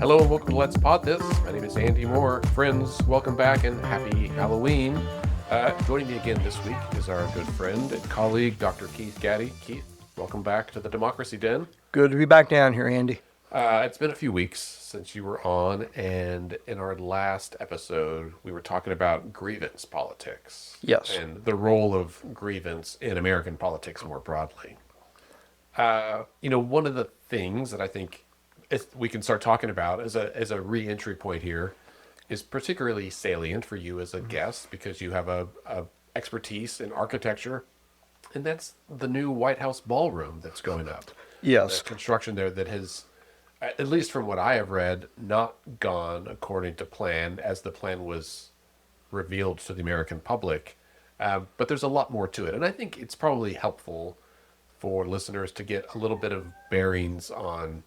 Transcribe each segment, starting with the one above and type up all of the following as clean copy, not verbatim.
Hello and welcome to Let's Pod This. My name is Andy Moore. Friends, welcome back and happy Halloween. Joining me again this week is our good friend and colleague, Dr. Keith Gaddie. Keith, welcome back to the Democracy Den. Good to be back down here, Andy. It's been a few weeks since you were on, and in our last episode, we were talking about grievance politics. Yes. And the role of grievance in American politics more broadly. One of the things that I think we can start talking about as a re-entry point here is particularly salient for you as a guest because you have a expertise in architecture, and that's the new White House ballroom that's going up. Yes. The construction there that has, at least from what I have read, not gone according to plan as the plan was revealed to the American public. But there's a lot more to it, and I think it's probably helpful for listeners to get a little bit of bearings on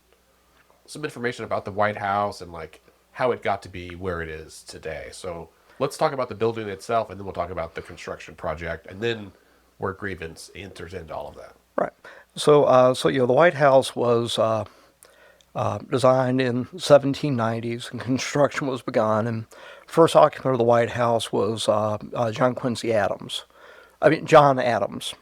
some information about the White House and like how it got to be where it is today. So let's talk about the building itself, and then we'll talk about the construction project, and then where grievance enters into all of that. Right. So the White House was designed in 1790s, and construction was begun. And first occupant of the White House was John Adams,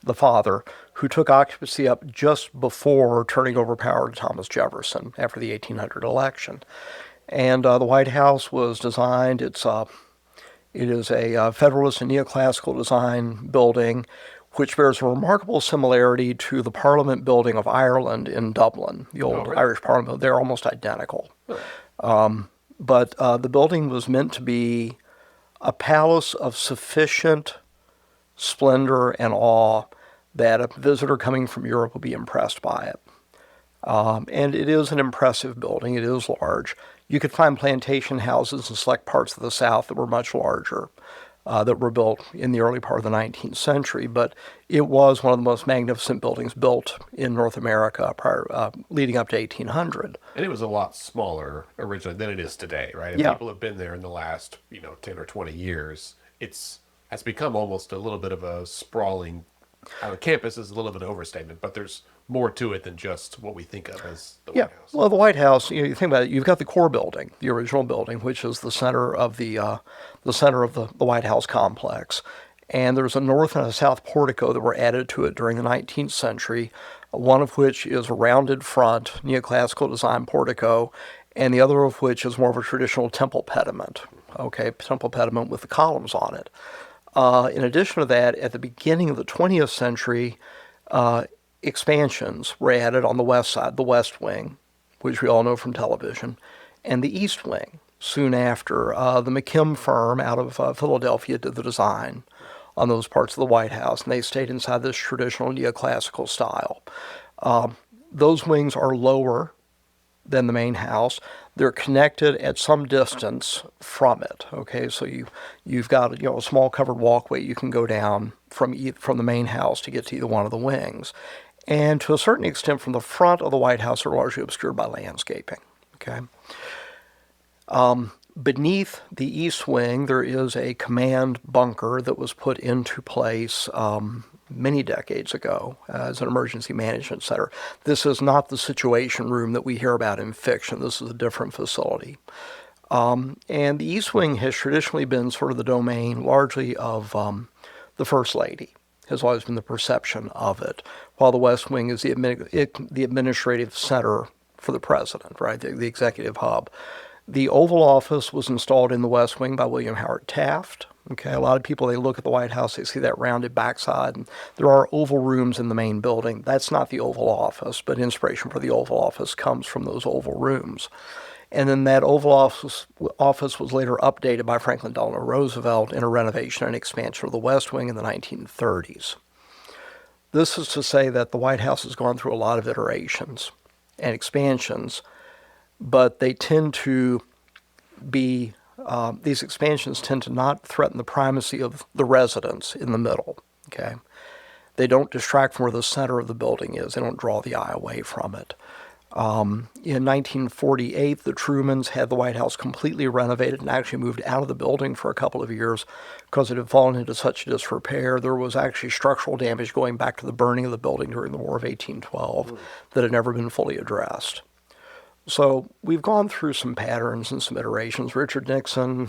the father, who took occupancy up just before turning over power to Thomas Jefferson after the 1800 election. And the White House was designed, it is a Federalist and neoclassical design building, which bears a remarkable similarity to the Parliament building of Ireland in Dublin, the old Irish Parliament. They're almost identical. But the building was meant to be a palace of sufficient splendor and awe that a visitor coming from Europe will be impressed by it. And it is an impressive building. It is large. You could find plantation houses in select parts of the South that were much larger, that were built in the early part of the 19th century, but it was one of the most magnificent buildings built in North America leading up to 1800. And it was a lot smaller originally than it is today, right? If people have been there in the last, 10 or 20 years, has become almost a little bit of a sprawling campus is a little bit of an overstatement, but there's more to it than just what we think of as the White House. Well, the White House, you think about it, you've got the core building, the original building, which is the center of the White House complex. And there's a north and a south portico that were added to it during the 19th century, one of which is a rounded front, neoclassical design portico, and the other of which is more of a traditional temple pediment, temple pediment with the columns on it. In addition to that, at the beginning of the 20th century, expansions were added on the west side, the West Wing, which we all know from television, and the East Wing. Soon after, the McKim firm out of Philadelphia did the design on those parts of the White House, and they stayed inside this traditional neoclassical style. Those wings are lower than the main house. They're connected at some distance from it. So you've got a small covered walkway you can go down from the main house to get to either one of the wings. And to a certain extent, from the front of the White House, are largely obscured by landscaping. Beneath the East Wing, there is a command bunker that was put into place many decades ago as an emergency management center. This is not the Situation Room that we hear about in fiction. This is a different facility. And the East Wing has traditionally been sort of the domain largely of the First Lady, has always been the perception of it, while the West Wing is the administrative center for the president, right, the executive hub. The Oval Office was installed in the West Wing by William Howard Taft. A lot of people, they look at the White House, they see that rounded backside, and there are oval rooms in the main building. That's not the Oval Office, but inspiration for the Oval Office comes from those oval rooms. And then that Oval Office was later updated by Franklin Delano Roosevelt in a renovation and expansion of the West Wing in the 1930s. This is to say that the White House has gone through a lot of iterations and expansions, but they tend to be, these expansions tend to not threaten the primacy of the residence in the middle, They don't distract from where the center of the building is. They don't draw the eye away from it. In 1948, the Trumans had the White House completely renovated and actually moved out of the building for a couple of years because it had fallen into such disrepair. There was actually structural damage going back to the burning of the building during the War of 1812 that had never been fully addressed. So we've gone through some patterns and some iterations. Richard Nixon,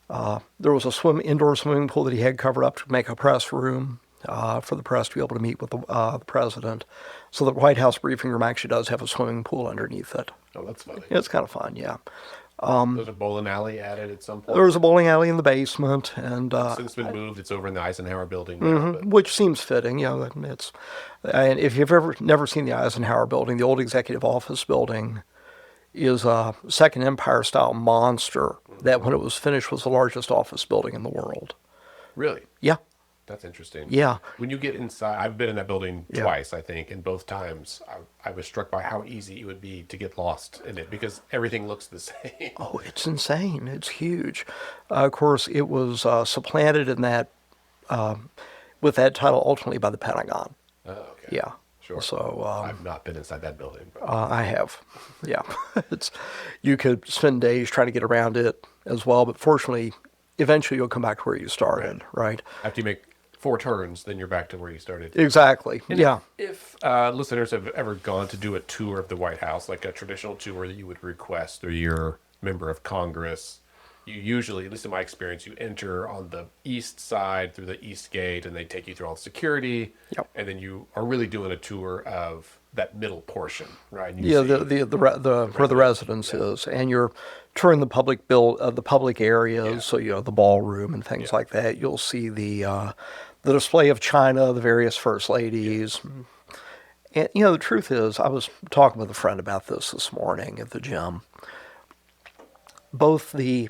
there was a indoor swimming pool that he had covered up to make a press room for the press to be able to meet with the president. So the White House briefing room actually does have a swimming pool underneath it. Oh, that's funny. It's kind of fun, yeah. There's a bowling alley added at some point. There was a bowling alley in the basement, and Since been moved, it's over in the Eisenhower building now. But which seems fitting. It's and if you've ever never seen the Eisenhower building, the old executive office building is a Second Empire style monster that, when it was finished, was the largest office building in the world. really, Yeah, that's interesting. yeah. When you get inside, I've been in that building Yeah. twice, I think, and both times I was struck by how easy it would be to get lost in it because everything looks the same. Oh, it's insane. It's huge. Of course, it was supplanted in that with that title ultimately by the Pentagon. Oh, okay. Yeah. Sure. So I've not been inside that building. But I have. Yeah. It's you could spend days trying to get around it as well, but fortunately, eventually you'll come back to where you started, right? after you make 4 turns, then you're back to where you started. Exactly. Yeah. If listeners have ever gone to do a tour of the White House, like a traditional tour that you would request through your member of Congress, you usually, at least in my experience, you enter on the east side through the east gate, and they take you through all the security, Yep. and then you are really doing a tour of that middle portion, right? And you Yeah, see- the where the residence is, and you're touring the the public areas, Yeah. so the ballroom and things like that. You'll see the display of China, the various first ladies, and the truth is, I was talking with a friend about this morning at the gym. Both the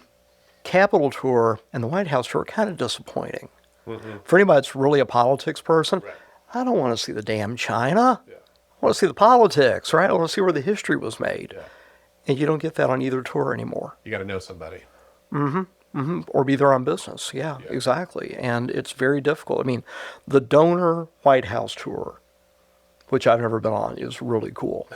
Capitol tour and the White House tour are kind of disappointing. For anybody that's really a politics person, Right. I don't want to see the damn China. Yeah. I want to see the politics, right? I want to see where the history was made. Yeah. And you don't get that on either tour anymore. You got to know somebody. Or be there on business. Yeah, Yeah. exactly. And it's very difficult. I mean, the donor White House tour, which I've never been on, is really cool.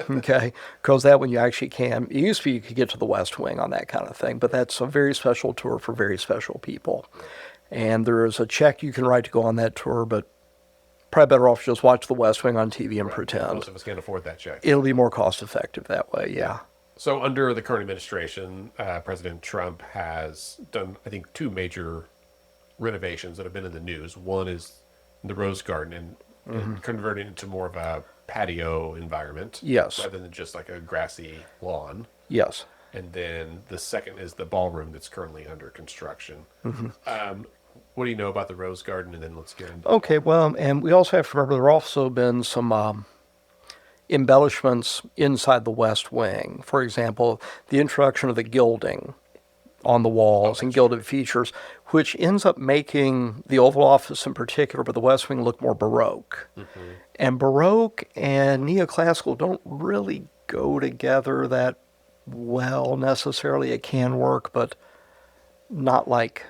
Okay? Because that one you actually can. It used to be you could get to the West Wing on that kind of thing, but that's a very special tour for very special people. And there is a check you can write to go on that tour, but probably better off just watch the West Wing on TV and pretend. Most of us can't afford that check. It'll be more cost effective that way, yeah. So under the current administration, President Trump has done, I think, 2 major renovations that have been in the news. One is the Rose Garden and converting it to more of a patio environment. Yes. Rather than just like a grassy lawn. Yes. And then the second is the ballroom that's currently under construction. What do you know about the Rose Garden? And then let's get into Okay, well, and we also have to remember there have also been some embellishments inside the West Wing. For example, the introduction of the gilding on the walls and gilded features, which ends up making the Oval Office in particular, but the West Wing, look more Baroque. And Baroque and neoclassical don't really go together that well necessarily. It can work, but not like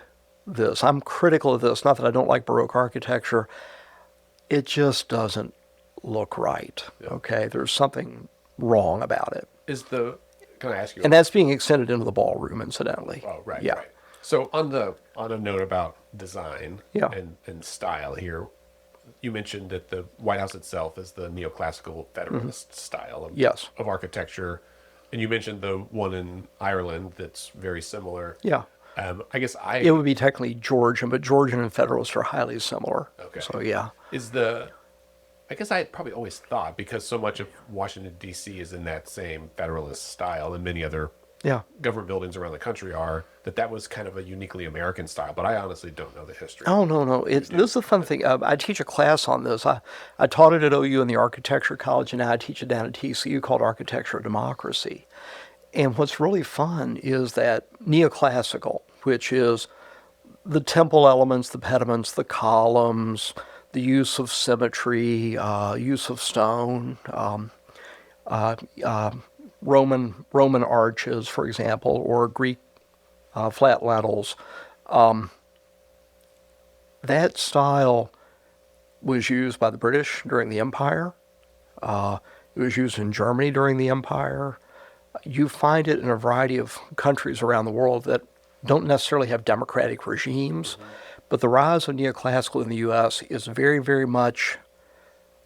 this. I'm critical of this, not that I don't like Baroque architecture. It just doesn't look right. Okay, there's something wrong about it. Can I ask you? And that's being extended into the ballroom, incidentally. Oh, right, Yeah. right. So on a note about design Yeah. and style here, you mentioned that the White House itself is the neoclassical Federalist style of, Yes. of architecture, and you mentioned the one in Ireland that's very similar. Yeah. I guess It would be technically Georgian, but Georgian and Federalist are highly similar. Okay. So, yeah. I guess I had probably always thought, because so much of Washington, D.C. is in that same Federalist style, and many other Yeah. government buildings around the country are, that was kind of a uniquely American style, but I honestly don't know the history. Oh, no. This is the fun thing. I teach a class on this. I taught it at OU in the Architecture College, and now I teach it down at TCU called Architecture of Democracy. And what's really fun is that neoclassical, which is the temple elements, the pediments, the columns, the use of symmetry, use of stone, Roman arches, for example, or Greek flat lintels. That style was used by the British during the Empire. It was used in Germany during the Empire. You find it in a variety of countries around the world that don't necessarily have democratic regimes, but the rise of neoclassical in the U.S. is very, very much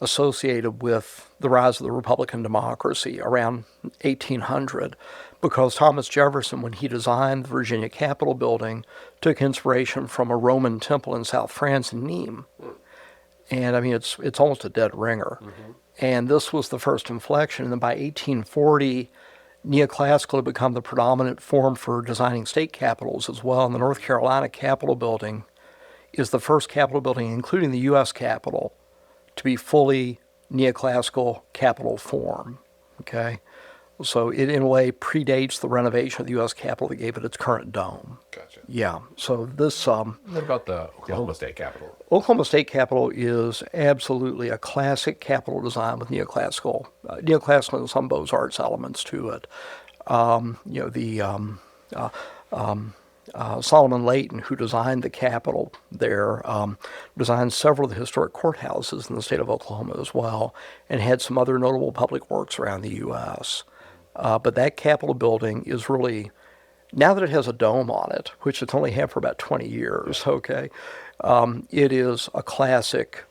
associated with the rise of the Republican democracy around 1800, because Thomas Jefferson, when he designed the Virginia Capitol building, took inspiration from a Roman temple in South France in Nîmes. And I mean, it's almost a dead ringer. And this was the first inflection. And then by 1840, neoclassical had become the predominant form for designing state capitals as well. And the North Carolina Capitol building is the first Capitol building, including the U.S. Capitol, to be fully neoclassical Capitol form. Okay? So it, in a way, predates the renovation of the U.S. Capitol that gave it its current dome. Gotcha. Yeah. So this What about the Oklahoma State Capitol? Oklahoma State Capitol is absolutely a classic Capitol design with neoclassical and some Beaux-Arts elements to it. Solomon Layton, who designed the Capitol there, designed several of the historic courthouses in the state of Oklahoma as well, and had some other notable public works around the U.S. But that Capitol building is really, now that it has a dome on it, which it's only had for about 20 years, okay, it is a classic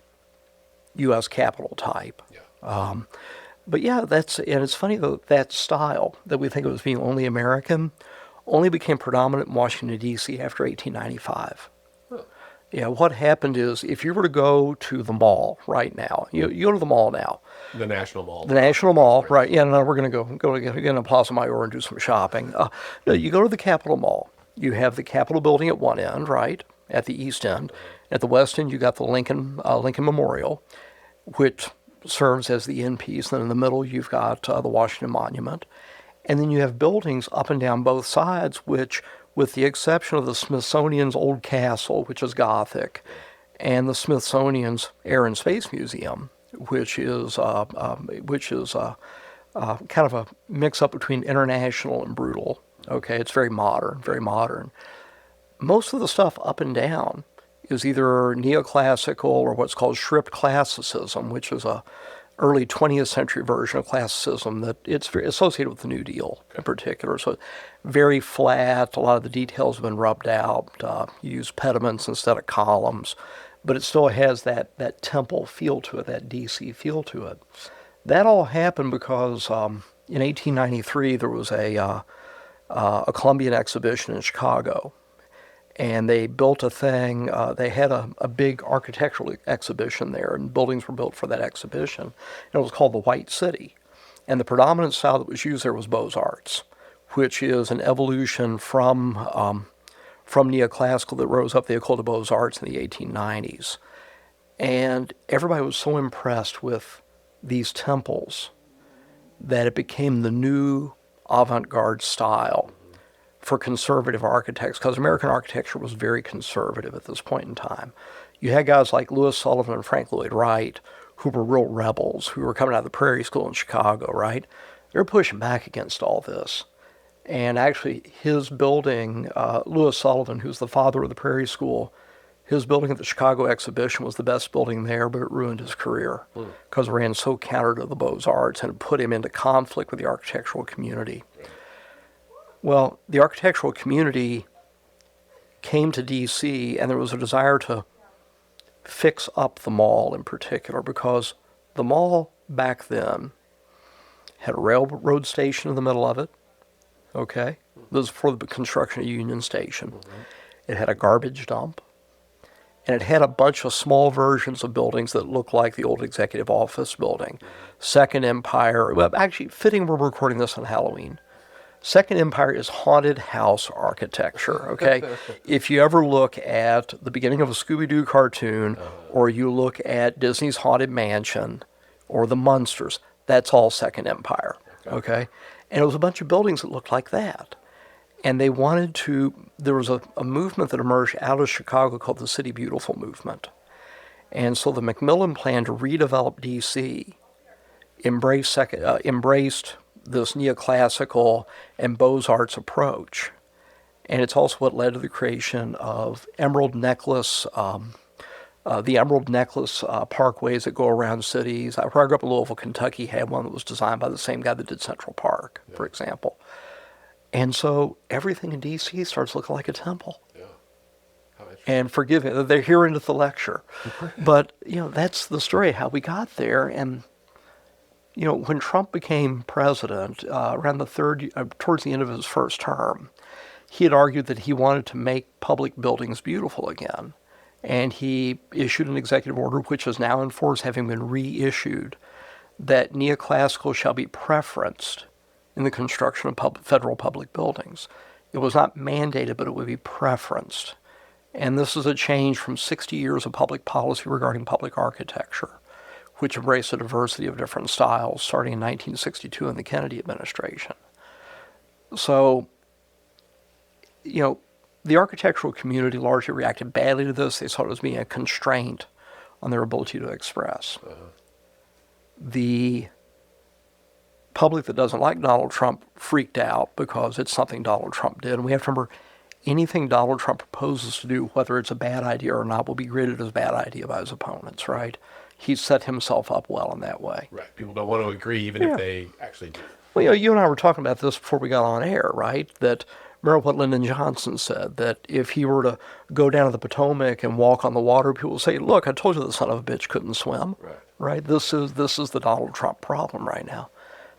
U.S. Capitol type. Yeah. But yeah, and it's funny though, that style that we think of as being only American only became predominant in Washington, D.C. after 1895. Huh. Yeah, what happened is if you were to go to the mall right now, you go to the mall now. The National Mall. The National Mall, right? Yeah, no, we're going to go to Plaza Mayor and do some shopping. No, you go to the Capitol Mall. You have the Capitol building at one end, right, at the east end. At the west end, you got the Lincoln Memorial, which serves as the end piece. Then in the middle, you've got the Washington Monument. And then you have buildings up and down both sides, which, with the exception of the Smithsonian's Old Castle, which is Gothic, and the Smithsonian's Air and Space Museum, which is kind of a mix-up between international and brutal. Okay, it's very modern, very modern. Most of the stuff up and down is either neoclassical or what's called shrift classicism, which is a early 20th century version of classicism that it's very associated with the New Deal in particular. So very flat, a lot of the details have been rubbed out, you use pediments instead of columns, but it still has that temple feel to it, that DC feel to it. That all happened because in 1893 there was a Columbian exhibition in Chicago. And they built a thing, they had a big architectural exhibition there, and buildings were built for that exhibition. And it was called the White City. And the predominant style that was used there was Beaux-Arts, which is an evolution from neoclassical that rose up the École de Beaux-Arts in the 1890s. And everybody was so impressed with these temples that it became the new avant-garde style for conservative architects, because American architecture was very conservative at this point in time. You had guys like Louis Sullivan and Frank Lloyd Wright, who were real rebels, who were coming out of the Prairie School in Chicago, right? They're pushing back against all this. And actually, his building, Louis Sullivan, who's the father of the Prairie School, his building at the Chicago exhibition was the best building there, but it ruined his career because it ran so counter to the Beaux-Arts and it put him into conflict with the architectural community. Well, the architectural community came to D.C. and there was a desire to fix up the mall in particular, because the mall back then had a railroad station in the middle of it. Okay? This was before the construction of Union Station. It had a garbage dump. And it had a bunch of small versions of buildings that looked like the old executive office building. Second Empire, well, actually, fitting we're recording this on Halloween. Second Empire is haunted house architecture, okay? If you ever look at the beginning of a Scooby-Doo cartoon, or you look at Disney's Haunted Mansion, or the Munsters, that's all Second Empire, okay? And it was a bunch of buildings that looked like that. And they wanted to, there was a movement that emerged out of Chicago called the City Beautiful movement. And so the Macmillan plan to redevelop D.C. embraced this neoclassical and Beaux-Arts approach. And it's also what led to the creation of Emerald Necklace, the Emerald Necklace parkways that go around cities. Where I grew up in Louisville, Kentucky, had one that was designed by the same guy that did Central Park, for example. And so everything in D.C. starts looking like a temple. Yeah. How And forgive me, they're here into the lecture. But, that's the story, how we got there. And, when Trump became president, around towards the end of his first term, he had argued that he wanted to make public buildings beautiful again. And he issued an executive order, which is now in force, having been reissued, that neoclassical shall be preferenced in the construction of federal public buildings. It was not mandated, but it would be preferenced. And this is a change from 60 years of public policy regarding public architecture, which embraced a diversity of different styles starting in 1962 in the Kennedy administration. So, the architectural community largely reacted badly to this. They saw it as being a constraint on their ability to express. The public that doesn't like Donald Trump freaked out because it's something Donald Trump did. And we have to remember, anything Donald Trump proposes to do, whether it's a bad idea or not, will be graded as a bad idea by his opponents, right? He's set himself up well in that way. Right. People don't want to agree even if they actually do. Well, you and I were talking about this before we got on air, right? That, remember what Lyndon Johnson said, that if he were to go down to the Potomac and walk on the water, people would say, look, I told you the son of a bitch couldn't swim. Right? This is the Donald Trump problem right now.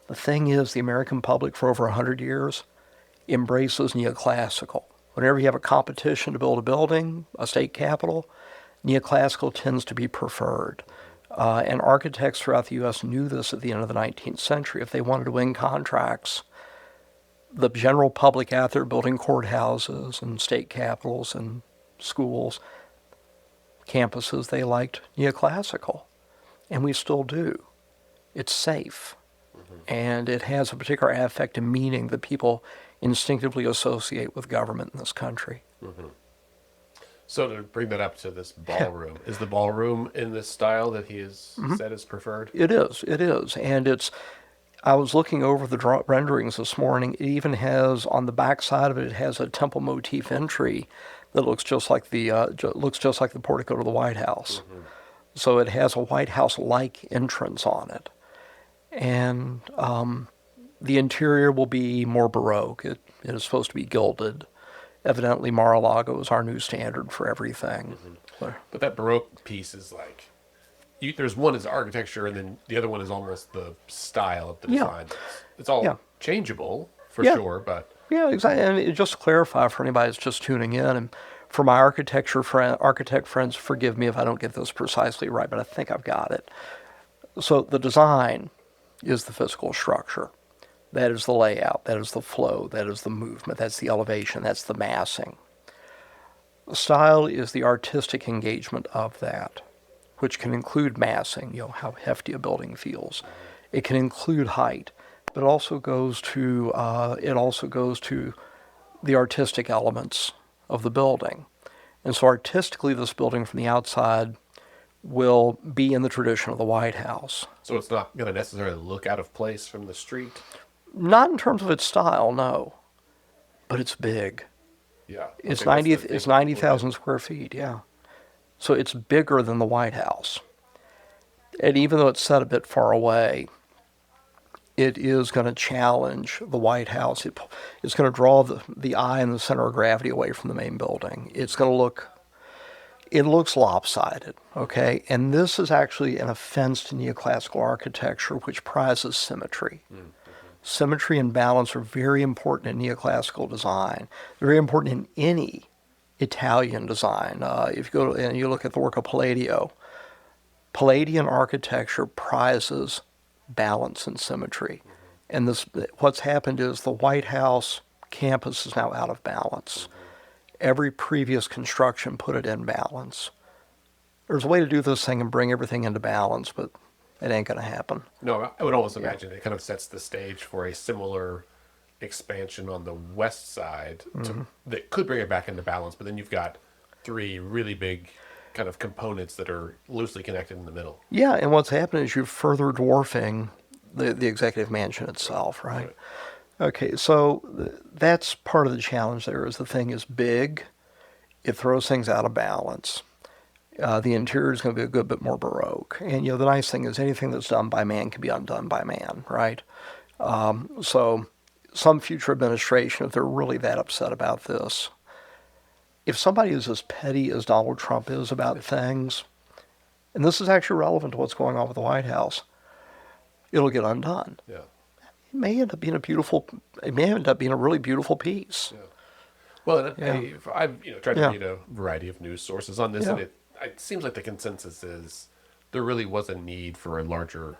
The thing is, the American public for over 100 years embraces neoclassical. Whenever you have a competition to build a building, a state capitol, neoclassical tends to be preferred. And architects throughout the U.S. knew this at the end of the 19th century. If they wanted to win contracts, the general public out there building courthouses and state capitals and schools, campuses, they liked neoclassical. And we still do. It's safe. And it has a particular affect and meaning that people instinctively associate with government in this country. So to bring that up to this ballroom, is the ballroom in this style that he has said is preferred? It is. And I was looking over the renderings this morning. It even has, on the back side of it, it has a temple motif entry that looks just like the portico to the White House. So it has a White House-like entrance on it. And the interior will be more Baroque. It is supposed to be gilded. Evidently, Mar-a-Lago is our new standard for everything. But that Baroque piece is like, there's one is architecture, and then the other one is almost the style of the design. It's all changeable, for sure, but... Yeah, exactly. And just to clarify for anybody that's just tuning in, and for my architect friends, forgive me if I don't get this precisely right, but I think I've got it. So the design is the physical structure. That is the layout, that is the flow, that is the movement, that's the elevation, that's the massing. Style is the artistic engagement of that, which can include massing, how hefty a building feels. It can include height, but it also goes to the artistic elements of the building. And so artistically, this building from the outside will be in the tradition of the White House. So it's not going to necessarily look out of place from the street? Not in terms of its style, no. But it's big. Yeah. It's 90,000 square feet, yeah. So it's bigger than the White House. And even though it's set a bit far away, it is going to challenge the White House. It's going to draw the eye and the center of gravity away from the main building. It looks lopsided, okay? And this is actually an offense to neoclassical architecture, which prizes symmetry. Symmetry and balance are very important in neoclassical design. They're very important in any Italian design. If you go and you look at the work of Palladio, Palladian architecture prizes balance and symmetry. And what's happened is the White House campus is now out of balance. Every previous construction put it in balance. There's a way to do this thing and bring everything into balance, but it ain't going to happen. No, I would almost imagine it kind of sets the stage for a similar expansion on the west side that could bring it back into balance, but then you've got three really big kind of components that are loosely connected in the middle. Yeah, and what's happening is you're further dwarfing the executive mansion itself, right? Okay, so that's part of the challenge there is the thing is big. It throws things out of balance. The interior is going to be a good bit more Baroque. And, the nice thing is anything that's done by man can be undone by man, right? So some future administration, if they're really that upset about this, if somebody is as petty as Donald Trump is about things, and this is actually relevant to what's going on with the White House, it'll get undone. Yeah. It may end up being it may end up being a really beautiful piece. Yeah. Well, and Yeah. I've tried to Yeah. read a variety of news sources on this, Yeah. and it seems like the consensus is there really was a need for a larger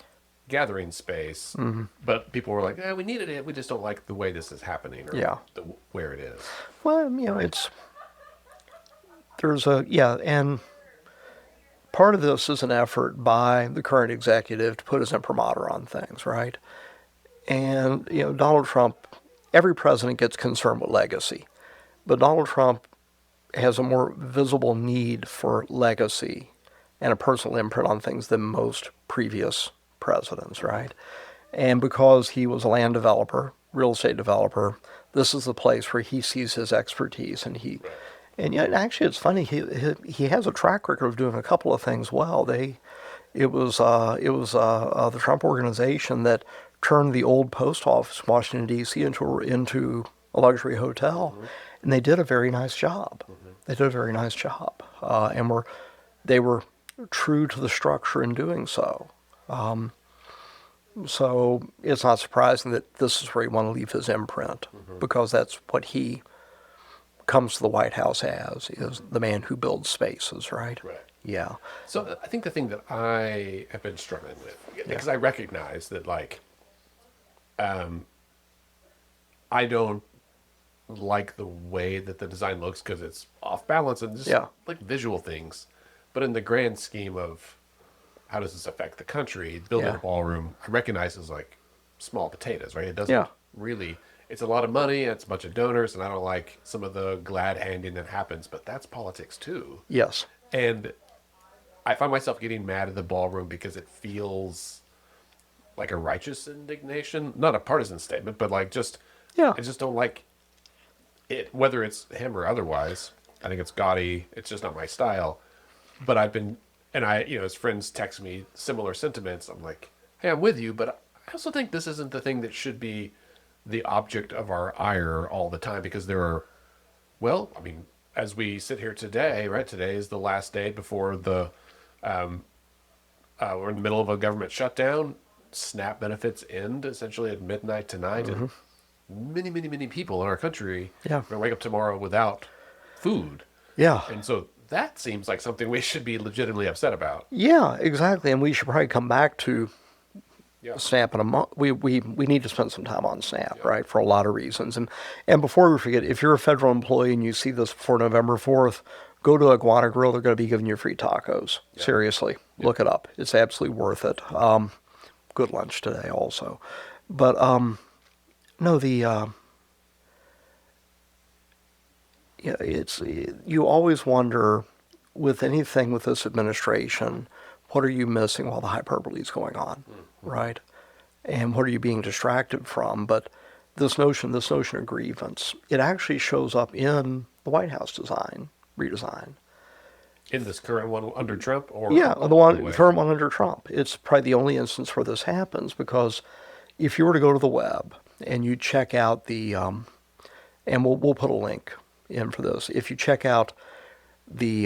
gathering space, but people were like, we needed it. We just don't like the way this is happening, or Yeah. where it is. Well, and part of this is an effort by the current executive to put his imprimatur on things, right? And, Donald Trump, every president gets concerned with legacy, but Donald Trump has a more visible need for legacy and a personal imprint on things than most previous presidents, right? And because he was a land developer, real estate developer, this is the place where he sees his expertise, and yet actually it's funny, he has a track record of doing a couple of things well. It was the Trump organization that turned the old post office in Washington D.C. into a luxury hotel, and they did a very nice job. They did a very nice job, and they were true to the structure in doing so. So it's not surprising that this is where he want to leave his imprint, because that's what he comes to the White House as, is the man who builds spaces, right? Right. Yeah. So I think the thing that I have been struggling with, because I recognize that, I don't like the way that the design looks because it's off balance and just like visual things. But in the grand scheme of how does this affect the country, building a ballroom, I recognize as like small potatoes, right? It doesn't really, it's a lot of money, it's a bunch of donors, and I don't like some of the glad handing that happens, but that's politics too. Yes. And I find myself getting mad at the ballroom because it feels like a righteous indignation, not a partisan statement, but I just don't like it, whether it's him or otherwise. I think it's gaudy. It's just not my style. But his friends text me similar sentiments. I'm like, hey, I'm with you, but I also think this isn't the thing that should be the object of our ire all the time, because as we sit here today, right? Today is the last day before we're in the middle of a government shutdown. SNAP benefits end essentially at midnight tonight, and many, many, many people in our country are going to wake up tomorrow without food. Yeah. And so that seems like something we should be legitimately upset about. Yeah, exactly. And we should probably come back to SNAP in a month. We need to spend some time on SNAP, right, for a lot of reasons. And before we forget, if you're a federal employee and you see this before November 4th, go to Iguana Grill. They're going to be giving you free tacos. Yeah. Seriously, look it up. It's absolutely worth it. Good lunch today also. But you always wonder with anything with this administration, what are you missing while the hyperbole is going on, right? And what are you being distracted from? But this notion of grievance, it actually shows up in the White House redesign. In this current one under Trump? Or the current one under Trump. It's probably the only instance where this happens, because if you were to go to the web and you check out and we'll put a link in for this. If you check out the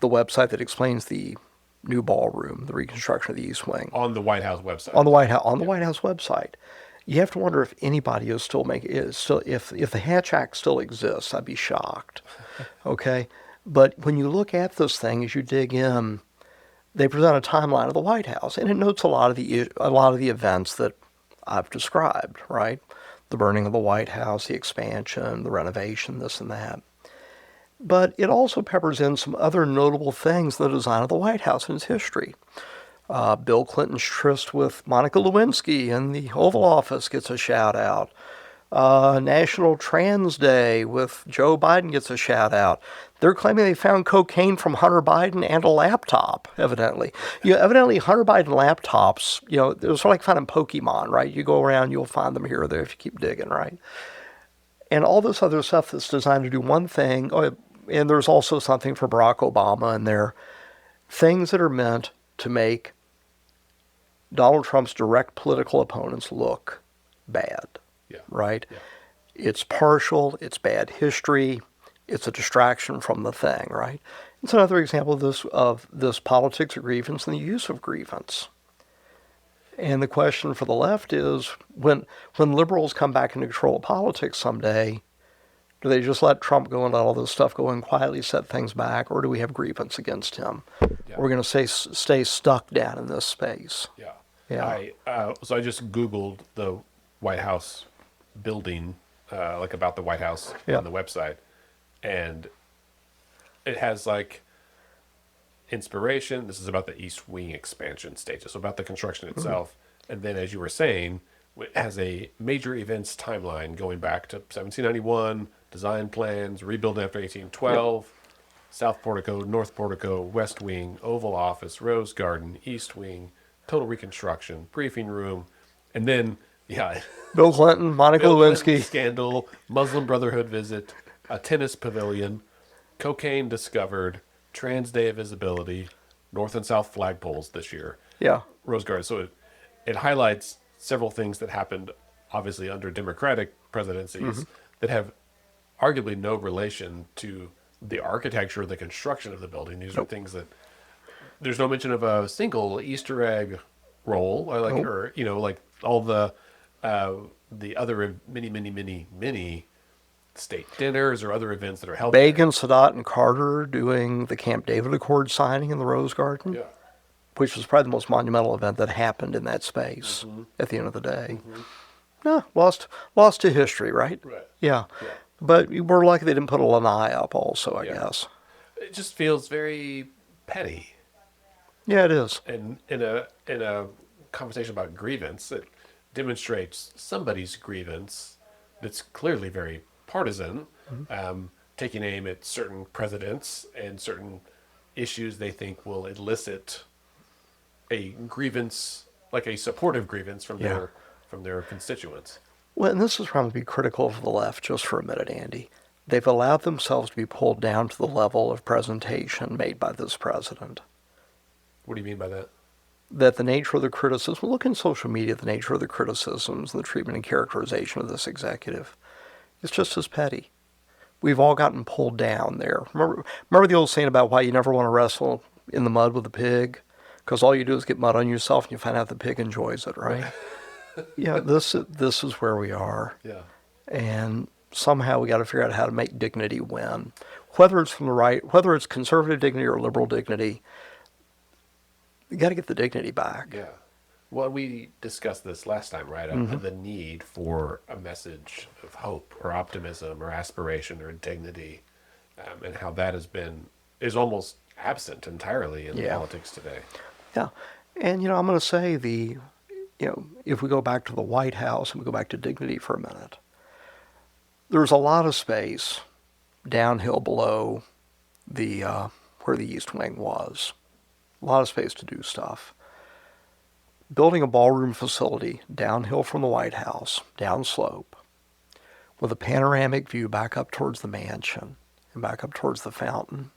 website that explains the new ballroom, the reconstruction of the East Wing, on the White House website, the White House website, you have to wonder if anybody is still if the Hatch Act still exists. I'd be shocked. Okay, but when you look at this thing, as you dig in, they present a timeline of the White House, and it notes a lot of the events that I've described. Right, the burning of the White House, the expansion, the renovation, this and that. But it also peppers in some other notable things in the design of the White House and its history. Bill Clinton's tryst with Monica Lewinsky in the Oval Office gets a shout out. National Trans Day with Joe Biden gets a shout out. They're claiming they found cocaine from Hunter Biden and a laptop, evidently. Evidently Hunter Biden laptops, they're sort of like finding Pokemon, right? You go around, you'll find them here or there if you keep digging, right? And all this other stuff that's designed to do one thing, and there's also something for Barack Obama in there, things that are meant to make Donald Trump's direct political opponents look bad, right? Yeah. It's partial, it's bad history, It's a distraction from the thing, right? It's another example of this politics of grievance and the use of grievance. And the question for the left is when liberals come back into control of politics someday, do they just let Trump go and let all this stuff go and quietly set things back, or do we have grievance against him? Yeah. Or we're going to stay stuck down in this space. Yeah. Yeah. So I just Googled the White House building, like about the White House Yeah. on the website, and it has like inspiration. This is about the East Wing expansion stages, so about the construction itself. And then, as you were saying, it has a major events timeline going back to 1791, design plans, rebuilding after 1812, South Portico, North Portico, West Wing, Oval Office, Rose Garden, East Wing, total reconstruction, briefing room, and then, yeah, Bill Clinton, Monica Bill Clinton Lewinsky. scandal, Muslim Brotherhood visit, a tennis pavilion, cocaine discovered, Trans Day of Visibility, North and South flagpoles this year, Yeah. Rose Garden. So it highlights several things that happened, obviously under Democratic presidencies, that have arguably no relation to the architecture or the construction of the building. These are things that there's no mention of a single Easter egg roll, or like, or like all the other many state dinners or other events that are held there. Reagan, Sadat, and Carter doing the Camp David Accord signing in the Rose Garden, Yeah. which was probably the most monumental event that happened in that space at the end of the day. No, lost to history, right? Right. Yeah. Yeah. But we're lucky they didn't put a lanai up also, I guess. It just feels very petty. Yeah, it is. And in a conversation about grievance, it demonstrates somebody's grievance that's clearly very partisan, taking aim at certain presidents and certain issues they think will elicit a grievance, like a supportive grievance from their constituents. Well, and this is where I'm going to be critical of the left just for a minute, Andy. They've allowed themselves to be pulled down to the level of presentation made by this president. What do you mean by that? That the nature of the criticism, look in social media, the nature of the criticisms, the treatment and characterization of this executive, it's just as petty. We've all gotten pulled down there. Remember the old saying about why you never want to wrestle in the mud with a pig? Because all you do is get mud on yourself and you find out the pig enjoys it, right? Yeah, this is where we are. Yeah. And somehow we got to figure out how to make dignity win. Whether it's from the right, whether it's conservative dignity or liberal dignity, you got to get the dignity back. Yeah. Well, we discussed this last time, right? The need for a message of hope or optimism or aspiration or dignity, and how that is almost absent entirely in politics today. Yeah. And, I'm going to say if we go back to the White House and we go back to dignity for a minute, there's a lot of space downhill below the where the East Wing was. A lot of space to do stuff. Building a ballroom facility downhill from the White House, downslope, with a panoramic view back up towards the mansion and back up towards the fountain,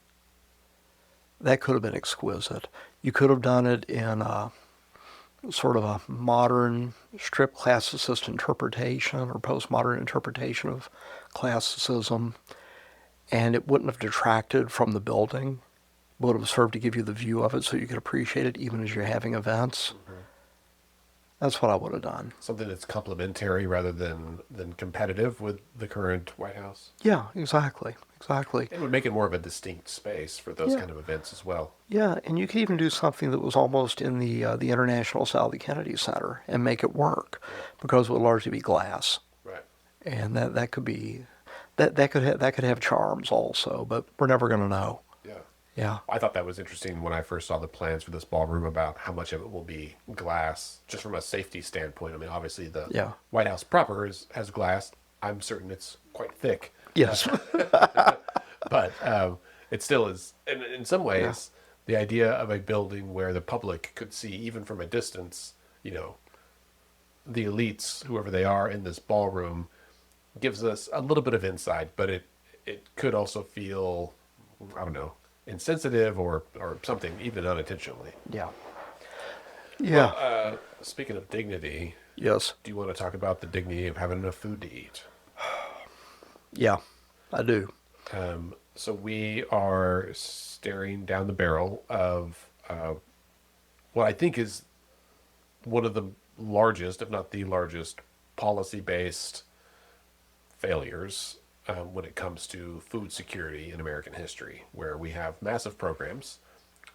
that could have been exquisite. You could have done it in a sort of a modern strip classicist interpretation or postmodern interpretation of classicism, and it wouldn't have detracted from the building. It would have served to give you the view of it so you could appreciate it even as you're having events. That's what I would have done. Something that's complementary rather than competitive with the current White House. Yeah, exactly. It would make it more of a distinct space for those kind of events as well. Yeah, and you could even do something that was almost in the international style of the Kennedy Center and make it work, because it would largely be glass. Right. And that could be that could have charms also, but we're never going to know. Yeah. Yeah. I thought that was interesting when I first saw the plans for this ballroom about how much of it will be glass, just from a safety standpoint. I mean, obviously the White House proper has glass. I'm certain it's quite thick. Yes. But it still is, in some ways, the idea of a building where the public could see, even from a distance, the elites, whoever they are, in this ballroom, gives us a little bit of insight, but it could also feel, I don't know, insensitive or something, even unintentionally. Yeah. Yeah. Well, speaking of dignity, Yes. do you want to talk about the dignity of having enough food to eat? Yeah, I do. So we are staring down the barrel of what I think is one of the largest, if not the largest, policy-based failures when it comes to food security in American history, where we have massive programs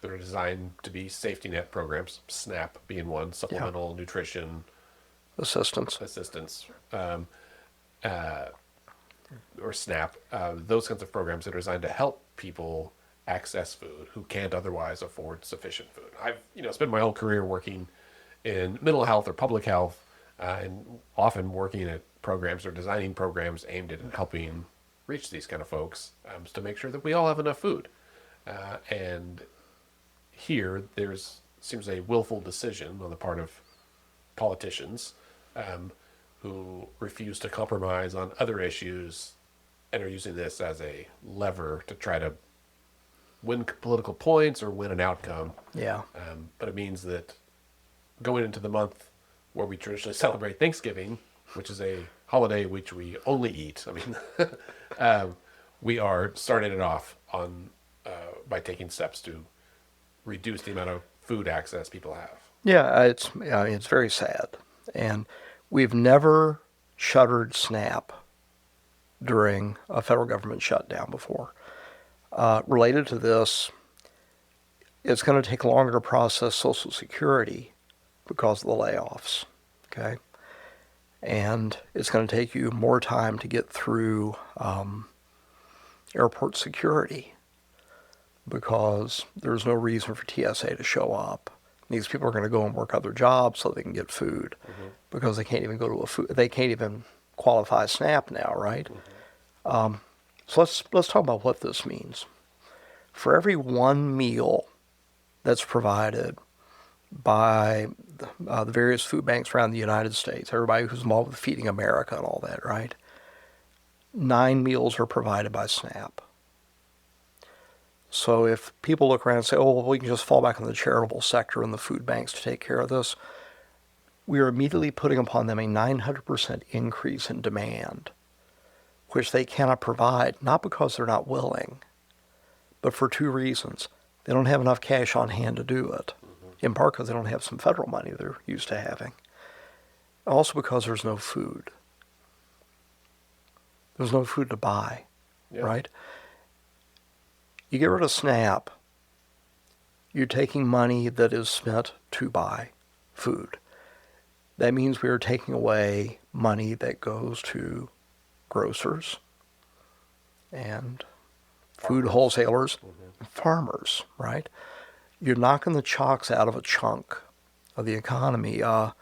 that are designed to be safety net programs, SNAP being one, Yeah. supplemental nutrition Assistance. assistance, or SNAP, those kinds of programs that are designed to help people access food who can't otherwise afford sufficient food. I've spent my whole career working in mental health or public health, and often working at programs or designing programs aimed at helping reach these kind of folks, to make sure that we all have enough food. And here, there's seems a willful decision on the part of politicians, who refuse to compromise on other issues and are using this as a lever to try to win political points or win an outcome. Yeah. But it means that going into the month where we traditionally celebrate Thanksgiving, which is a holiday which we only eat, I mean, we are starting it off on by taking steps to reduce the amount of food access people have. Yeah, it's very sad. And we've never shuttered SNAP during a federal government shutdown before. Related to this, it's going to take longer to process Social Security because of the layoffs, okay? And it's going to take you more time to get through airport security because there's no reason for TSA to show up. These people are going to go and work other jobs so they can get food because they can't even go to they can't even qualify SNAP now, right? So let's talk about what this means. For every one meal that's provided by the various food banks around the United States, everybody who's involved with Feeding America and all that, right? 9 meals are provided by SNAP. So if people look around and say, oh, well, we can just fall back on the charitable sector and the food banks to take care of this, we are immediately putting upon them a 900% increase in demand, which they cannot provide, not because they're not willing, but for 2 reasons. They don't have enough cash on hand to do it, in part because they don't have some federal money they're used to having. Also because there's no food. There's no food to buy, right? You get rid of SNAP, you're taking money that is spent to buy food. That means we are taking away money that goes to grocers and food wholesalers and farmers, right? You're knocking the chocks out of a chunk of the economy. One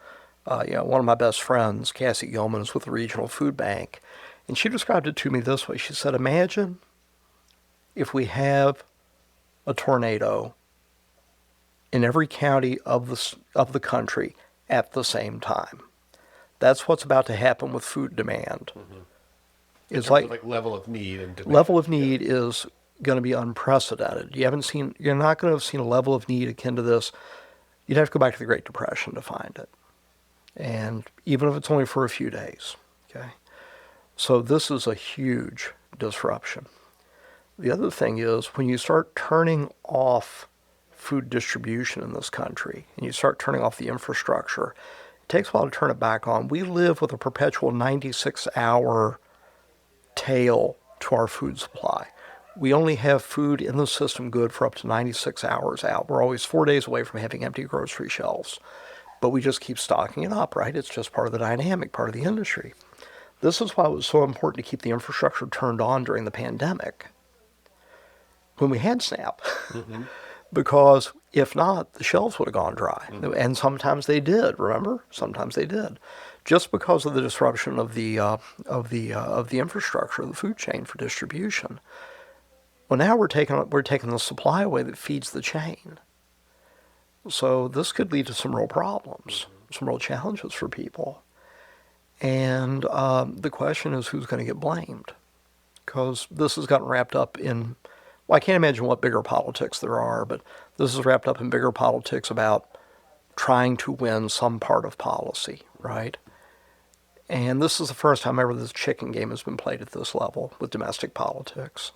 of my best friends, Cassie Gilman, is with the Regional Food Bank, and she described it to me this way. She said, imagine if we have a tornado in every county of the country at the same time. That's what's about to happen with food demand. It's like level of need and demand. Level of need is going to be unprecedented. You're not going to have seen a level of need akin to this. You'd have to go back to the Great Depression to find it. And even if it's only for a few days, okay? So this is a huge disruption. The other thing is when you start turning off food distribution in this country and you start turning off the infrastructure, it takes a while to turn it back on. We live with a perpetual 96-hour tail to our food supply. We only have food in the system good for up to 96 hours out. We're always 4 days away from having empty grocery shelves. But we just keep stocking it up, right? It's just part of the dynamic, part of the industry. This is why it was so important to keep the infrastructure turned on during the pandemic when we had SNAP. Because if not, the shelves would have gone dry. And sometimes they did, remember? Sometimes they did. Just because of the disruption of the infrastructure, of the food chain for distribution. Well, now we're taking the supply away that feeds the chain. So this could lead to some real problems, some real challenges for people. And the question is who's going to get blamed? Because this has gotten wrapped up in, well, I can't imagine what bigger politics there are, but this is wrapped up in bigger politics about trying to win some part of policy, right? And this is the first time ever this chicken game has been played at this level with domestic politics.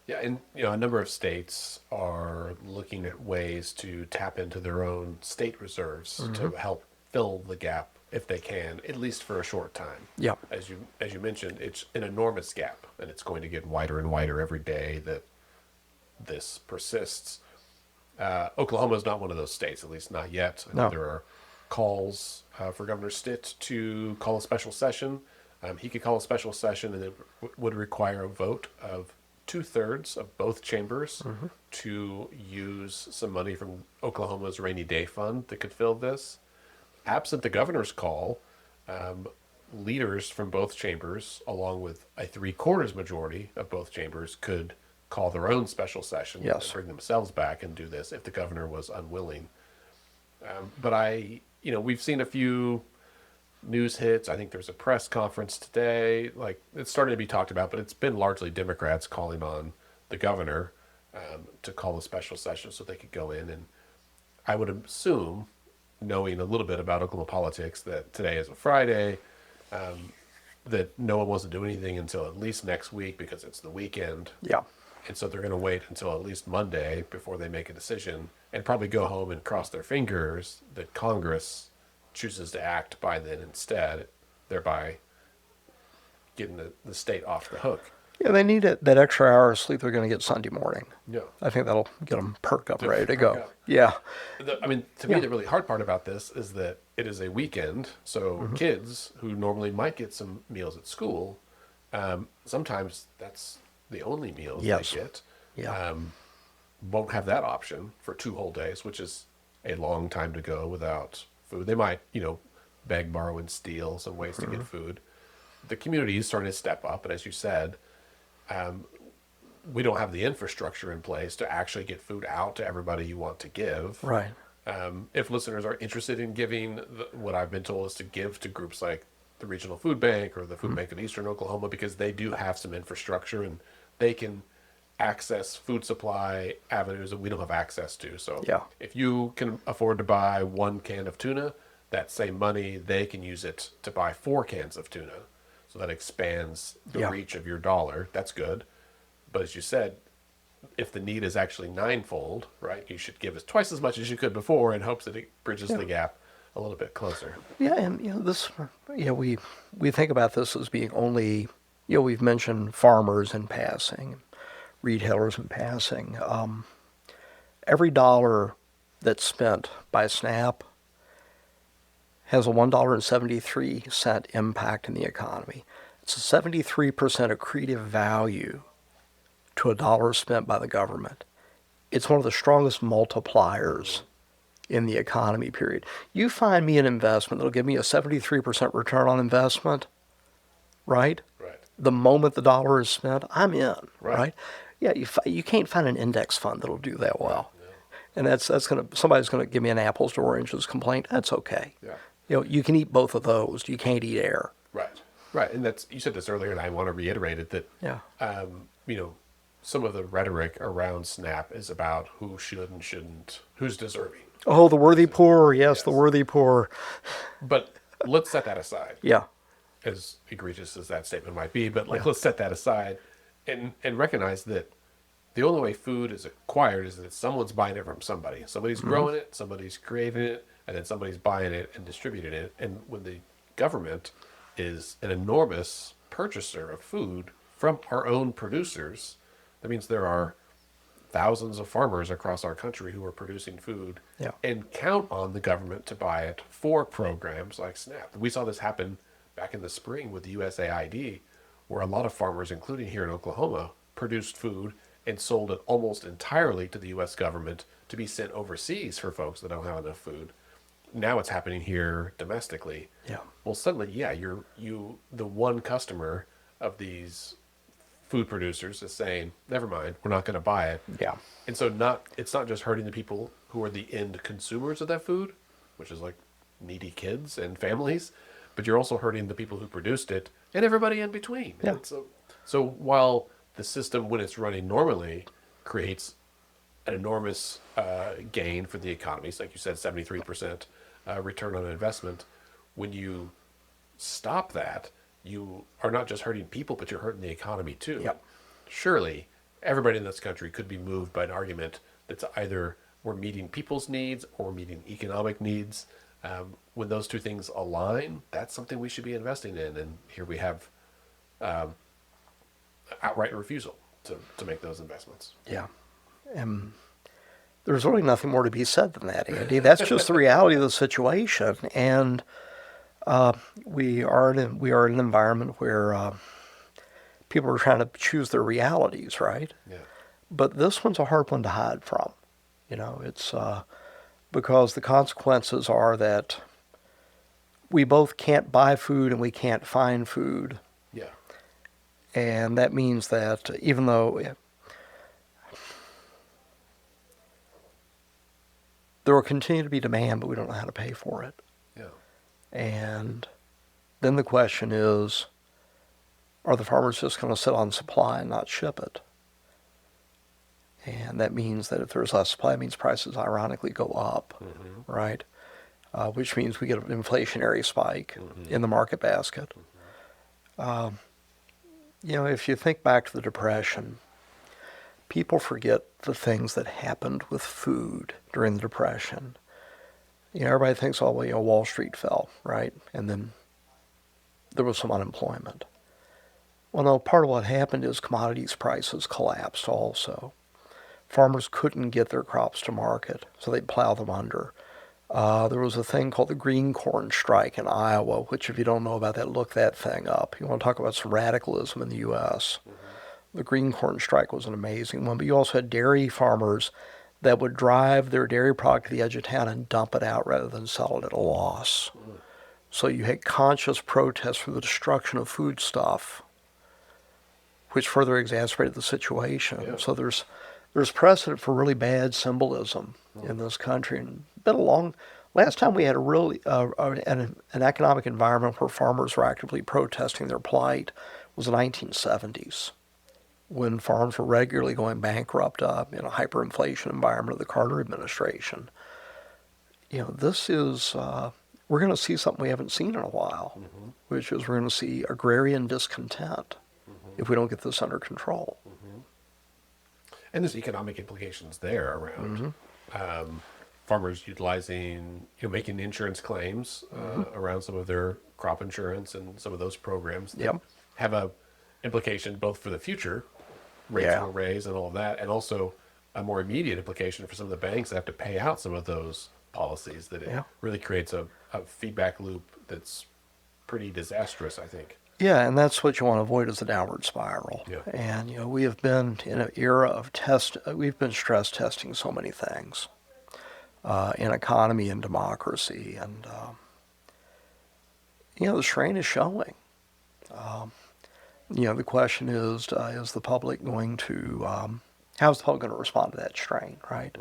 Yeah, and a number of states are looking at ways to tap into their own state reserves Hmm. to help fill the gap if they can, at least for a short time. Yeah. As you mentioned, it's an enormous gap, and it's going to get wider and wider every day that this persists. Oklahoma is not one of those states, at least not yet. I know No. there are calls for Governor Stitt to call a special session. He could call a special session, and it would require a vote of 2/3 of both chambers Hmm. to use some money from Oklahoma's rainy day fund that could fill this. Absent the governor's call, leaders from both chambers, along with a three-quarters majority of both chambers, could call their own special session and Yes. bring themselves back and do this if the governor was unwilling. But we've seen a few news hits. I think there's a press conference today. Like, it's starting to be talked about, but it's been largely Democrats calling on the governor to call a special session so they could go in. And I would assume, knowing a little bit about Oklahoma politics, that today is a Friday, that no one wants to do anything until at least next week because it's the weekend. Yeah. And so they're going to wait until at least Monday before they make a decision and probably go home and cross their fingers that Congress chooses to act by then instead, thereby getting the state off the hook. Yeah, they need that extra hour of sleep they're going to get Sunday morning. Yeah. I think that'll get them perked up, To ready to perk go. up. Yeah. To me, Yeah. the really hard part about this is that it is a weekend, so kids who normally might get some meals at school, sometimes that's the only meals Yes. they get. Yeah. Won't have that option for 2 whole days, which is a long time to go without food. They might, beg, borrow, and steal some ways to get food. The community is starting to step up, and as you said, we don't have the infrastructure in place to actually get food out to everybody you want to give. Right. If listeners are interested in giving, what I've been told is to give to groups like the Regional Food Bank or the Food Bank of Eastern Oklahoma, because they do have some infrastructure and they can access food supply avenues that we don't have access to. So Yeah. if you can afford to buy 1 can of tuna, that same money, they can use it to buy 4 cans of tuna. So that expands the Yeah. reach of your dollar. That's good. But as you said, if the need is actually ninefold, right, you should give us twice as much as you could before in hopes that it bridges the gap a little bit closer. Yeah, and we think about this as being only, we've mentioned farmers in passing, retailers in passing. Every dollar that's spent by SNAP has a $1.73 impact in the economy. It's a 73% accretive value to a dollar spent by the government. It's one of the strongest multipliers in the economy, period. You find me an investment that'll give me a 73% return on investment, right? Right. The moment the dollar is spent, I'm in, Right. right? Yeah, you can't find an index fund that'll do that well. And that's somebody's gonna give me an apples to oranges complaint. That's okay. Yeah. You can eat both of those. You can't eat air. Right. Right. And you said this earlier, and I want to reiterate it, that, Yeah. some of the rhetoric around SNAP is about who should and shouldn't, who's deserving. Oh, the worthy poor. Yes, the worthy poor. But let's set that aside, Yeah. as egregious as that statement might be. But let's set that aside and recognize that the only way food is acquired is that someone's buying it from somebody. Somebody's growing it, somebody's creating it, and then somebody's buying it and distributing it. And when the government is an enormous purchaser of food from our own producers, that means there are thousands of farmers across our country who are producing food Yeah. and count on the government to buy it for programs like SNAP. We saw this happen back in the spring with the USAID, where a lot of farmers, including here in Oklahoma, produced food and sold it almost entirely to the U.S. government to be sent overseas for folks that don't have enough food. Now it's happening here domestically. Yeah. Well, suddenly, yeah, the one customer of these food producers is saying, never mind, we're not going to buy it. Yeah. And so it's not just hurting the people who are the end consumers of that food, which is like needy kids and families, but you're also hurting the people who produced it and everybody in between. Yeah. And so while the system, when it's running normally, creates an enormous gain for the economies, like you said, 73% return on investment, when you stop that, you are not just hurting people, but you're hurting the economy too. Yep. Surely everybody in this country could be moved by an argument that's either we're meeting people's needs or we're meeting economic needs. When those two things align, that's something we should be investing in. And here we have outright refusal to make those investments. Yeah. And there's really nothing more to be said than that, Andy. That's just the reality of the situation. And we are in an environment where people are trying to choose their realities, right? Yeah. But this one's a hard one to hide from. It's because the consequences are that we both can't buy food and we can't find food. Yeah. And that means that even though there will continue to be demand, but we don't know how to pay for it. Yeah. And then the question is, are the farmers just going to sit on supply and not ship it? And that means that if there's less supply, it means prices ironically go up, right? Which means we get an inflationary spike in the market basket. If you think back to the Depression, people forget the things that happened with food during the Depression. Everybody thinks, Wall Street fell, right? And then there was some unemployment. Well, no, part of what happened is commodities prices collapsed also. Farmers couldn't get their crops to market, so they'd plow them under. There was a thing called the green corn strike in Iowa, which if you don't know about that, look that thing up. You want to talk about some radicalism in the U.S. The green corn strike was an amazing one, but you also had dairy farmers that would drive their dairy product to the edge of town and dump it out rather than sell it at a loss. So you had conscious protests for the destruction of foodstuff, which further exacerbated the situation. Yeah. So there's precedent for really bad symbolism in this country. And last time we had an economic environment where farmers were actively protesting their plight was the 1970s, when farms were regularly going bankrupt in a hyperinflation environment of the Carter administration. This is, we're going to see something we haven't seen in a while, which is we're going to see agrarian discontent if we don't get this under control. And there's economic implications there around farmers utilizing, making insurance claims around some of their crop insurance and some of those programs that have a implication both for the future, rates will raise and all of that, and also a more immediate implication for some of the banks that have to pay out some of those policies, that it really creates a feedback loop that's pretty disastrous, I think. Yeah, and that's what you want to avoid is a downward spiral. Yeah. And, we have been in an era of we've been stress testing so many things in economy and democracy. And, the strain is showing. The question is the public going to, how's the public going to respond to that strain, right?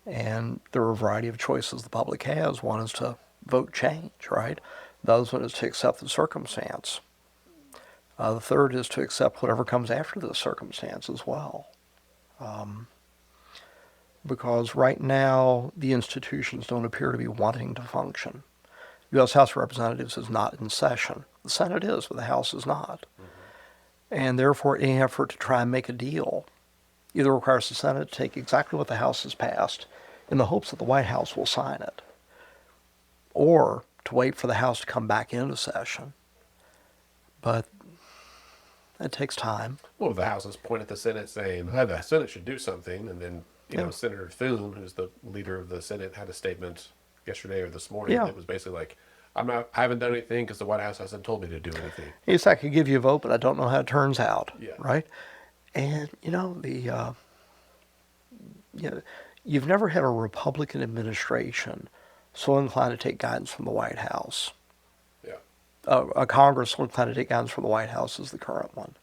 And there are a variety of choices the public has. One is to vote change, right? The other one is to accept the circumstance. The third is to accept whatever comes after the circumstance as well. Because right now, the institutions don't appear to be wanting to function. The U.S. House of Representatives is not in session. The Senate is, but the House is not. And therefore, any effort to try and make a deal either requires the Senate to take exactly what the House has passed in the hopes that the White House will sign it, or to wait for the House to come back into session. But that takes time. Well, the House has pointed at the Senate saying, hey, the Senate should do something, and then Senator Thune, who's the leader of the Senate, had a statement yesterday or this morning that was basically like, I haven't done anything because the White House hasn't told me to do anything. Yes, I could give you a vote, but I don't know how it turns out. Yeah. Right? And you've never had a Republican administration so inclined to take guidance from the White House. Yeah. A Congress so inclined to take guidance from the White House as the current one.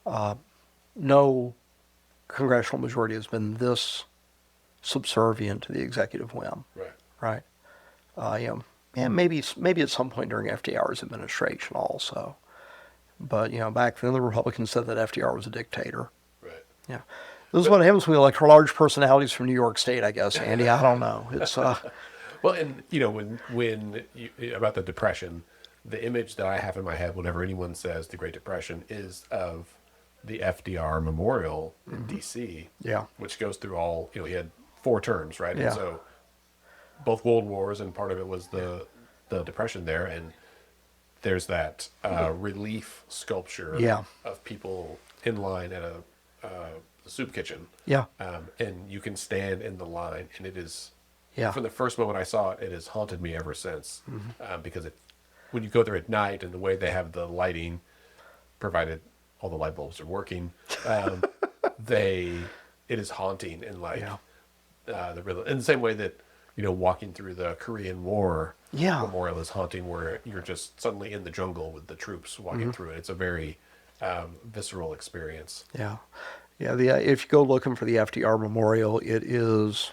Yeah. No congressional majority has been this subservient to the executive whim. Right. And maybe at some point during FDR's administration also. But, back then the Republicans said that FDR was a dictator. Right. Yeah. This is what happens when we elect large personalities from New York State, I guess, Andy. I don't know. It's Well, and, when about the Depression, the image that I have in my head whenever anyone says the Great Depression is of the FDR Memorial in D.C., Yeah. which goes through all, he had 4 terms, right? Yeah. And so both world wars, and part of it was the Depression there, and there's that relief sculpture Yeah. of people in line at a soup kitchen. Yeah. And you can stand in the line, and it is, Yeah. from the first moment I saw it, it has haunted me ever since. Because when you go there at night and the way they have the lighting, provided all the light bulbs are working, it is haunting, and like Yeah. in the same way that walking through the Korean War Yeah. memorial is haunting, where you're just suddenly in the jungle with the troops walking through it. It's a very visceral experience. Yeah. Yeah. If you go looking for the FDR Memorial, it is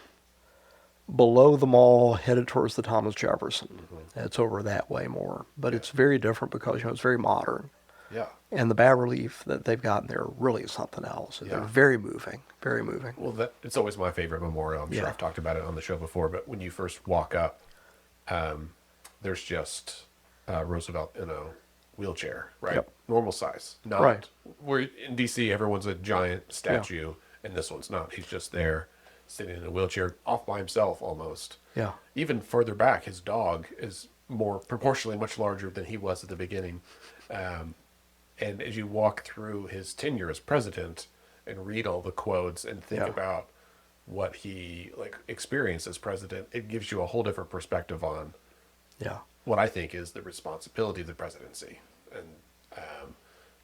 below the mall, headed towards the Thomas Jefferson. It's over that way more, but it's very different because it's very modern, Yeah. and the bas relief that they've got in there really is something else. They're Yeah. very moving, very moving. Well, it's always my favorite memorial. I'm sure Yeah. I've talked about it on the show before, but when you first walk up, there's just Roosevelt in a wheelchair, right? Yep. Normal size. Not Right. Where in DC, everyone's a giant statue, and this one's not. He's just there, sitting in a wheelchair, off by himself almost. Yeah. Even further back, his dog is more proportionally much larger than he was at the beginning. And as you walk through his tenure as president and read all the quotes and think Yeah. about what he experienced as president, it gives you a whole different perspective on Yeah. what I think is the responsibility of the presidency, and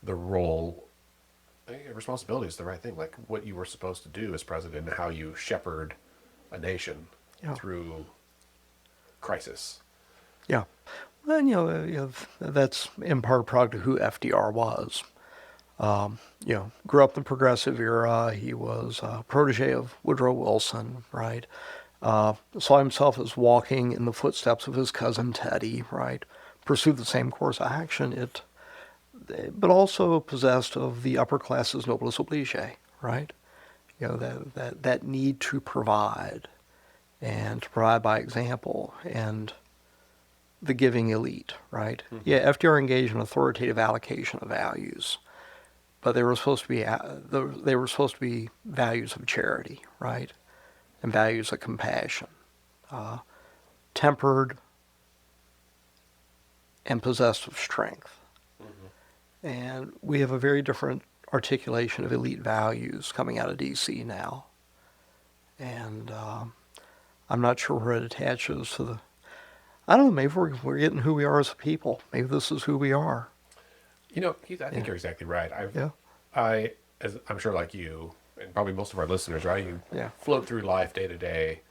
the role. I think responsibility is the right thing, like what you were supposed to do as president and how you shepherd a nation Yeah. through crisis. Yeah. Well, that's in part a product of who FDR was. Grew up in the progressive era. He was a protege of Woodrow Wilson, right? Saw himself as walking in the footsteps of his cousin Teddy, right? Pursued the same course of action, but also possessed of the upper class's noblesse oblige, right? That need to provide, and to provide by example, and the giving elite, right? Yeah, FDR engaged in authoritative allocation of values, but they were supposed to be values of charity, right, and values of compassion, tempered and possessed of strength. And we have a very different articulation of elite values coming out of D.C. now, and I'm not sure where it attaches to the. I don't know, maybe we're getting who we are as a people. Maybe this is who we are. Keith, I think you're exactly right. As I'm sure, like you, and probably most of our listeners, right? You float through life day to day,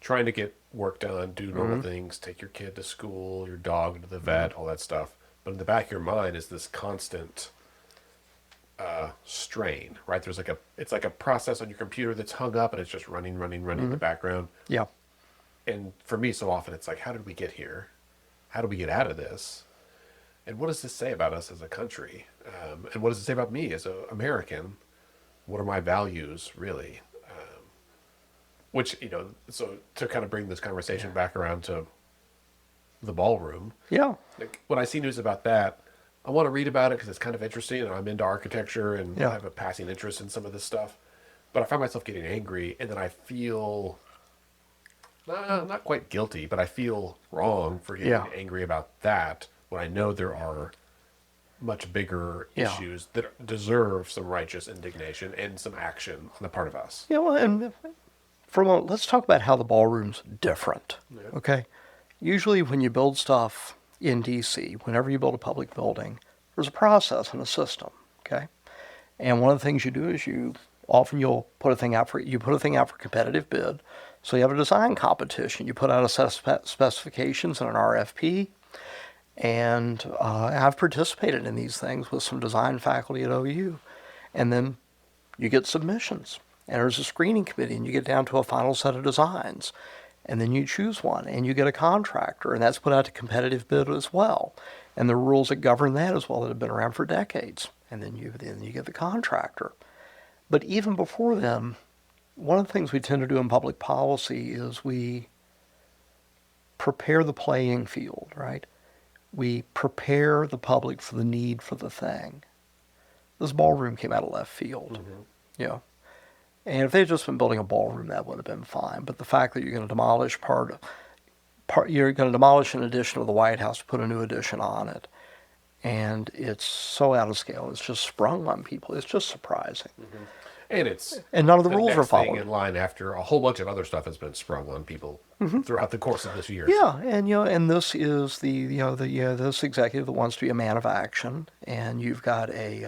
trying to get work done, do normal things, take your kid to school, your dog to the vet, all that stuff. But in the back of your mind is this constant strain, right? It's like a process on your computer that's hung up, and it's just running in the background. Yeah. And for me, so often it's like, how did we get here? How do we get out of this? And what does this say about us as a country? And what does it say about me as an American? What are my values, really? Which, so to kind of bring this conversation back around to the ballroom. Yeah. When I see news about that, I want to read about it because it's kind of interesting, and I'm into architecture, and I have a passing interest in some of this stuff. But I find myself getting angry, and then I feel not quite guilty, but I feel wrong for getting angry about that when I know there are much bigger issues that deserve some righteous indignation and some action on the part of us. Yeah, well, and for a moment, let's talk about how the ballroom's different, okay? Usually when you build stuff in D.C., whenever you build a public building, there's a process and a system, okay? And one of the things you do is you'll put a thing out for competitive bid. So you have a design competition. You put out a set of specifications in an RFP. And I've participated in these things with some design faculty at OU. And then you get submissions. And there's a screening committee, and you get down to a final set of designs. And then you choose one, and you get a contractor, and that's put out to competitive bid as well. And the rules that govern that as well that have been around for decades. And then you get the contractor. But even before then, one of the things we tend to do in public policy is we prepare the playing field, right? We prepare the public for the need for the thing. This ballroom came out of left field. You know, and if they had just been building a ballroom, that would have been fine. But the fact that you're going to demolish you're going to demolish an addition of the White House to put a new addition on it, and it's so out of scale, it's just sprung on people. It's just surprising. And it's And none of the rules are next thing followed. in line after a whole bunch of other stuff has been sprung on people throughout the course of this year. Yeah, and and this is this executive that wants to be a man of action, and you've got a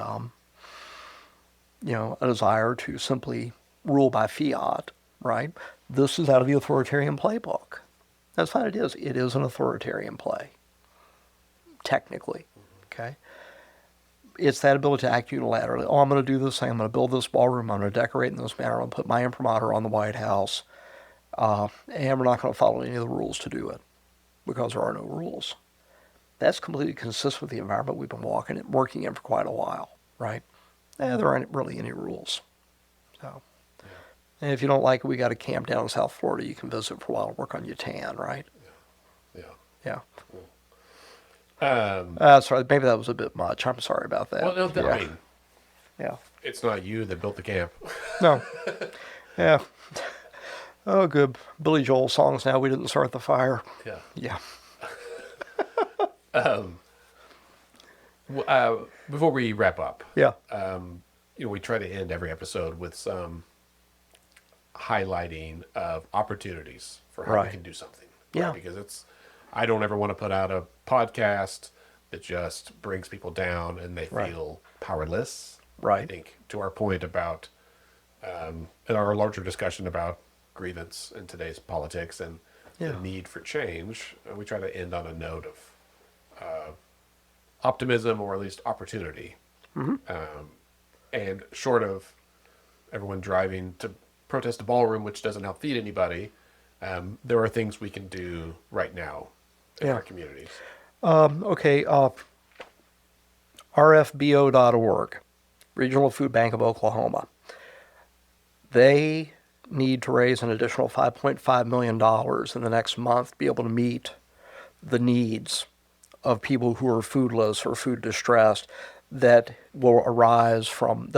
a desire to simply rule by fiat, right? This is out of the authoritarian playbook. That's what it is. It is an authoritarian play, technically. Okay. It's that ability to act unilaterally. Oh, I'm going to do this thing. I'm going to build this ballroom. I'm going to decorate in this manner. I'm going to put my imprimatur on the White House. And we're not going to follow any of the rules to do it because there are no rules. That's completely consistent with the environment we've been working in for quite a while, right? There aren't really any rules. So, and if you don't like it, we got a camp down in South Florida you can visit for a while and work on your tan, right? Yeah. Sorry, maybe that was a bit much. I'm sorry about that. Well, no, I mean, yeah. it's not you that built the camp. No. Yeah. Oh, good. Billy Joel songs now. We didn't start the fire. Yeah. Yeah. Before we wrap up, Yeah. we try to end every episode with some highlighting of opportunities for how we Right. can do something. Yeah. Right? Because I don't ever want to put out a podcast that just brings people down and they Right. feel powerless. Right. I think to our point about, in our larger discussion about grievance in today's politics and the need for change, we try to end on a note of optimism or at least opportunity. And short of everyone driving to protest a ballroom, which doesn't help feed anybody, there are things we can do right now in our communities. Okay. RFBO.org, Regional Food Bank of Oklahoma. They need to raise an additional $5.5 million in the next month to be able to meet the needs of people who are foodless or food distressed that will arise from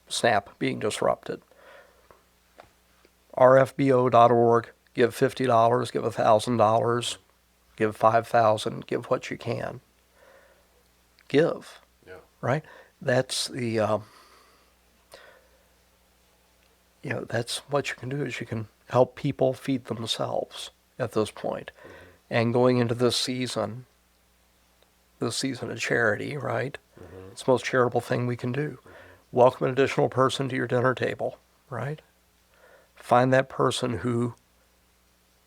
SNAP being disrupted. RFBO.org. Give $50, give $1,000, give $5,000, give what you can. Give, right? That's the that's what you can do is you can help people feed themselves at this point. And going into this season of charity, right? It's the most charitable thing we can do. Welcome an additional person to your dinner table, right? Find that person who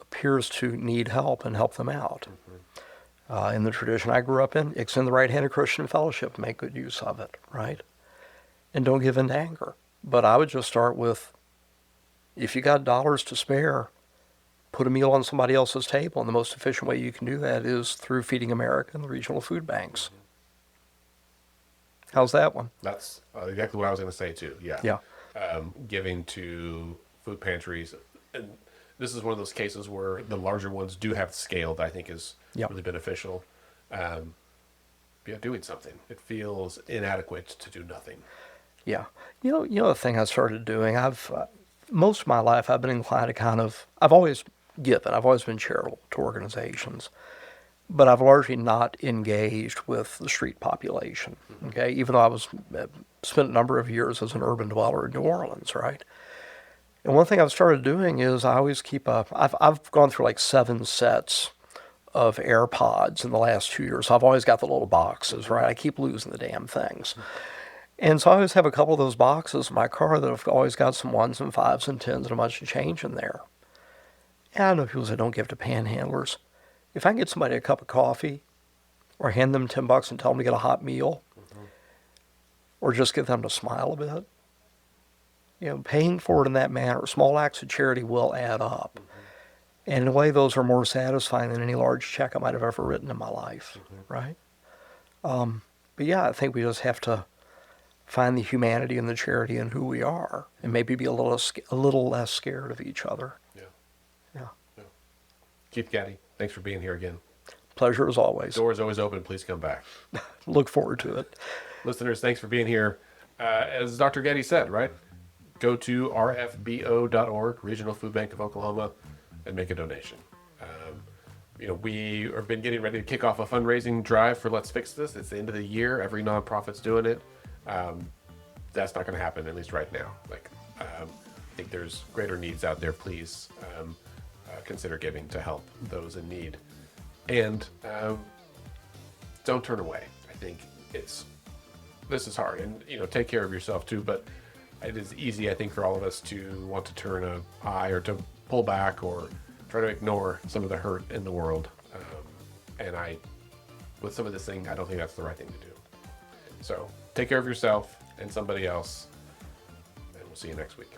appears to need help and help them out. In the tradition I grew up in, extend the right hand of Christian fellowship, make good use of it, right? And don't give in to anger. But I would just start with, if you got dollars to spare, put a meal on somebody else's table, and the most efficient way you can do that is through Feeding America and the regional food banks. How's that one? That's exactly what I was going to say too. Yeah. Giving to food pantries, and this is one of those cases where the larger ones do have scale that I think is really beneficial. Doing something. It feels inadequate to do nothing. Yeah. You know the thing I started doing, most of my life I've been inclined to I've always given. I've always been charitable to organizations. But I've largely not engaged with the street population, okay? Even though I spent a number of years as an urban dweller in New Orleans, right? And one thing I've started doing is I always keep I've gone through like 7 sets of AirPods in the last 2 years. So I've always got the little boxes, right? I keep losing the damn things. And so I always have a couple of those boxes in my car that have always got some 1s and 5s and 10s and a bunch of change in there. And I know people say don't give to panhandlers. If I can get somebody a cup of coffee or hand them $10 and tell them to get a hot meal or just get them to smile a bit, paying for it in that manner, small acts of charity will add up. And in a way, those are more satisfying than any large check I might have ever written in my life, right? But yeah, I think we just have to find the humanity and the charity in who we are and maybe be a little less scared of each other. Yeah. Keith Gaddie, thanks for being here again. Pleasure. Pleasure as always. Door is always open. Please come back. Look forward to it. Listeners, thanks for being here. As Dr. Gaddie said, right? Go to rfbo.org, Regional Food Bank of Oklahoma, and make a donation. We have been getting ready to kick off a fundraising drive for Let's Fix This. It's the end of the year. Every nonprofit's doing it. That's not going to happen, at least right now. I think there's greater needs out there. Please consider giving to help those in need. And don't turn away. I think this is hard, and take care of yourself too. But it is easy, I think, for all of us to want to turn an eye or to pull back or try to ignore some of the hurt in the world. With some of this thing, I don't think that's the right thing to do. So take care of yourself and somebody else, and we'll see you next week.